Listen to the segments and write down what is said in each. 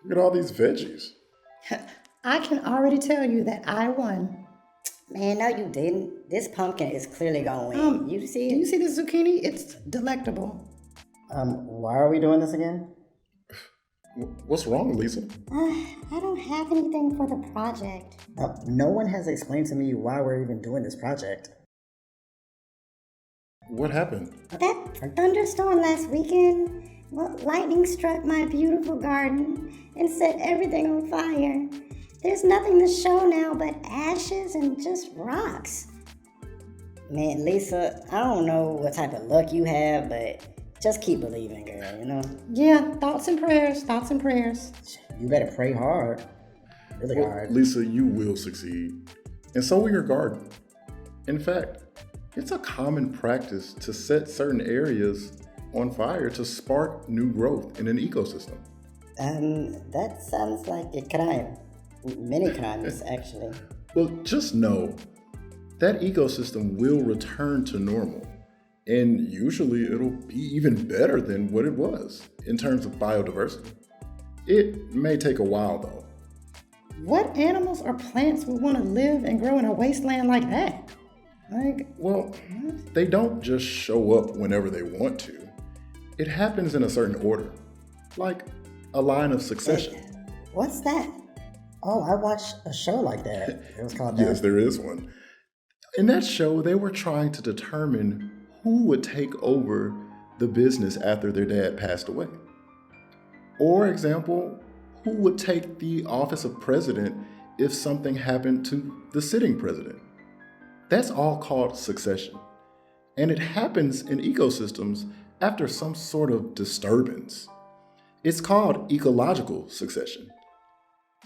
Look at all these veggies. I can already tell you that I won. Man, no, you didn't. This pumpkin is clearly gonna win. You see Do it? you see the zucchini? It's delectable. Why are we doing this again? What's wrong, Lisa? I don't have anything for the project. No one has explained to me why we're even doing this project. What happened? That thunderstorm last weekend, well, lightning struck my beautiful garden and set everything on fire. There's nothing to show now but ashes and just rocks. Man, Lisa, I don't know what type of luck you have, but just keep believing, girl, you know? Yeah, thoughts and prayers, thoughts and prayers. You better pray hard. Really Well, hard. Lisa, you will succeed. And so will your garden. In fact, it's a common practice to set certain areas on fire to spark new growth in an ecosystem. That sounds like a crime. Many crimes, actually. Well, just know that ecosystem will return to normal. And usually it'll be even better than what it was in terms of biodiversity. It may take a while though. What animals or plants would want to live and grow in a wasteland like that? Well, they don't just show up whenever they want to. It happens in a certain order, like a line of succession. What's that? Oh, I watched a show like that. It was called that. Yes, there is one. In that show, they were trying to determine who would take over the business after their dad passed away. Or example, who would take the office of president if something happened to the sitting president. That's all called succession. And it happens in ecosystems after some sort of disturbance. It's called ecological succession,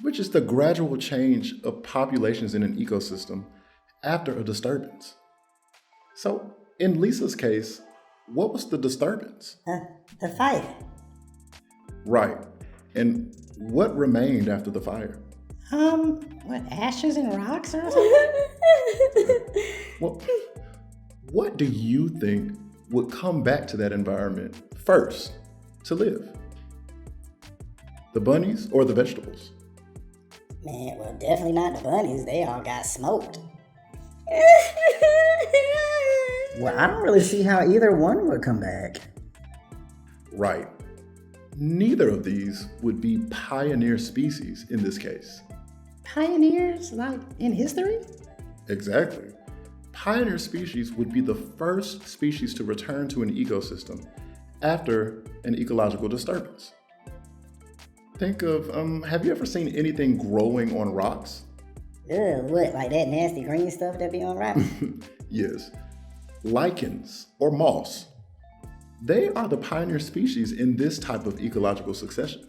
which is the gradual change of populations in an ecosystem after a disturbance. So, in Lisa's case, what was the disturbance? The fire. Right. And what remained after the fire? What, ashes and rocks or something? Well, what do you think would come back to that environment first to live? The bunnies or the vegetables? Man, well, definitely not the bunnies. They all got smoked. Well, I don't really see how either one would come back. Right. Neither of these would be pioneer species in this case. Pioneers, like in history? Exactly. Pioneer species would be the first species to return to an ecosystem after an ecological disturbance. Think of, have you ever seen anything growing on rocks? Ugh, what, like that nasty green stuff that be on rocks? Yes. Lichens or moss. They are the pioneer species in this type of ecological succession.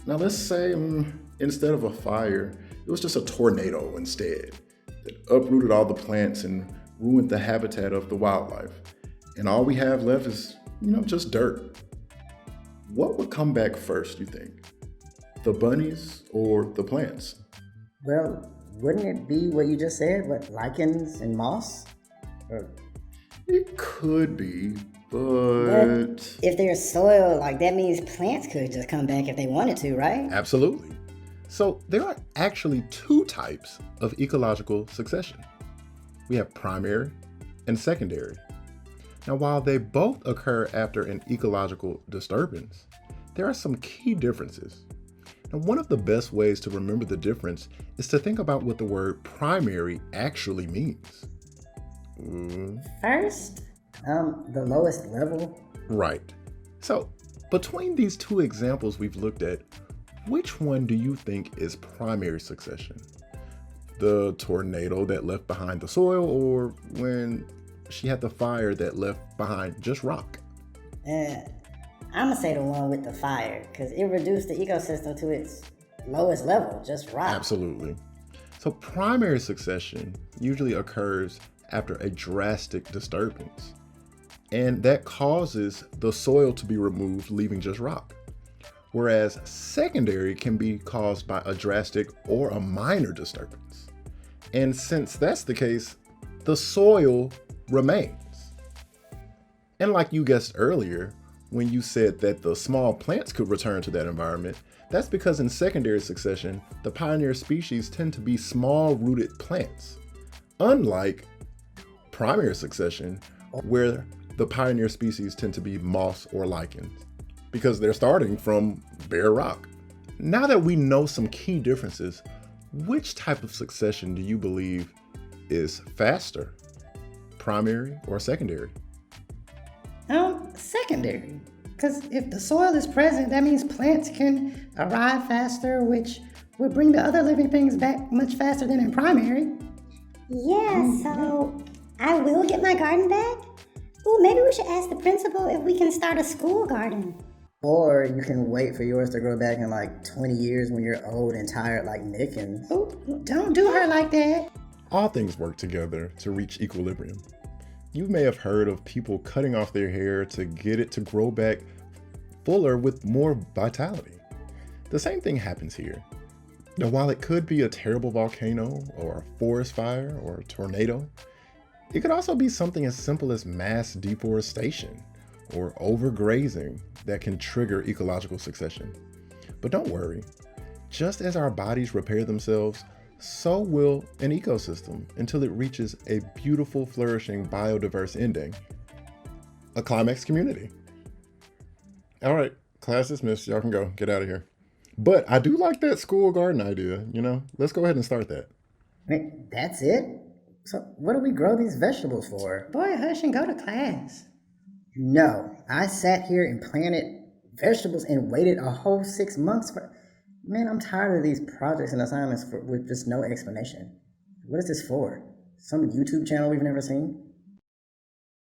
Now let's say instead of a fire, it was just a tornado instead that uprooted all the plants and ruined the habitat of the wildlife. And all we have left is, just dirt. What would come back first, you think? The bunnies or the plants? Well, wouldn't it be what you just said, what, lichens and moss? It could be, but... If there's soil, like that means plants could just come back if they wanted to, right? Absolutely. So there are actually two types of ecological succession. We have primary and secondary. Now, while they both occur after an ecological disturbance, there are some key differences. Now, one of the best ways to remember the difference is to think about what the word primary actually means. First? The lowest level? Right. So, between these two examples we've looked at, which one do you think is primary succession? The tornado that left behind the soil, or when she had the fire that left behind just rock? I'm gonna say the one with the fire, because it reduced the ecosystem to its lowest level, just rock. Absolutely. So primary succession usually occurs after a drastic disturbance, and that causes the soil to be removed, leaving just rock. Whereas secondary can be caused by a drastic or a minor disturbance. And since that's the case, the soil remains. And like you guessed earlier, when you said that the small plants could return to that environment, That's because in secondary succession, the pioneer species tend to be small-rooted plants, unlike primary succession, where the pioneer species tend to be moss or lichens, because they're starting from bare rock. Now that we know some key differences, which type of succession do you believe is faster, primary or secondary? Secondary. Because if the soil is present, that means plants can arrive faster, which would bring the other living things back much faster than in primary. Yeah, so I will get my garden back? Ooh, maybe we should ask the principal if we can start a school garden. Or you can wait for yours to grow back in like 20 years when you're old and tired like Mickens. Ooh, don't do her like that. All things work together to reach equilibrium. You may have heard of people cutting off their hair to get it to grow back fuller with more vitality. The same thing happens here. Now, while it could be a terrible volcano or a forest fire or a tornado, it could also be something as simple as mass deforestation or overgrazing that can trigger ecological succession. But don't worry, just as our bodies repair themselves, so will an ecosystem until it reaches a beautiful, flourishing, biodiverse ending, a climax community. All right, class dismissed. Y'all can go. Get out of here. But I do like that school garden idea, Let's go ahead and start that. Wait, that's it? So what do we grow these vegetables for? Boy, hush and go to class. No, I sat here and planted vegetables and waited a whole 6 months for... Man, I'm tired of these projects and assignments with just no explanation. What is this for? Some YouTube channel we've never seen?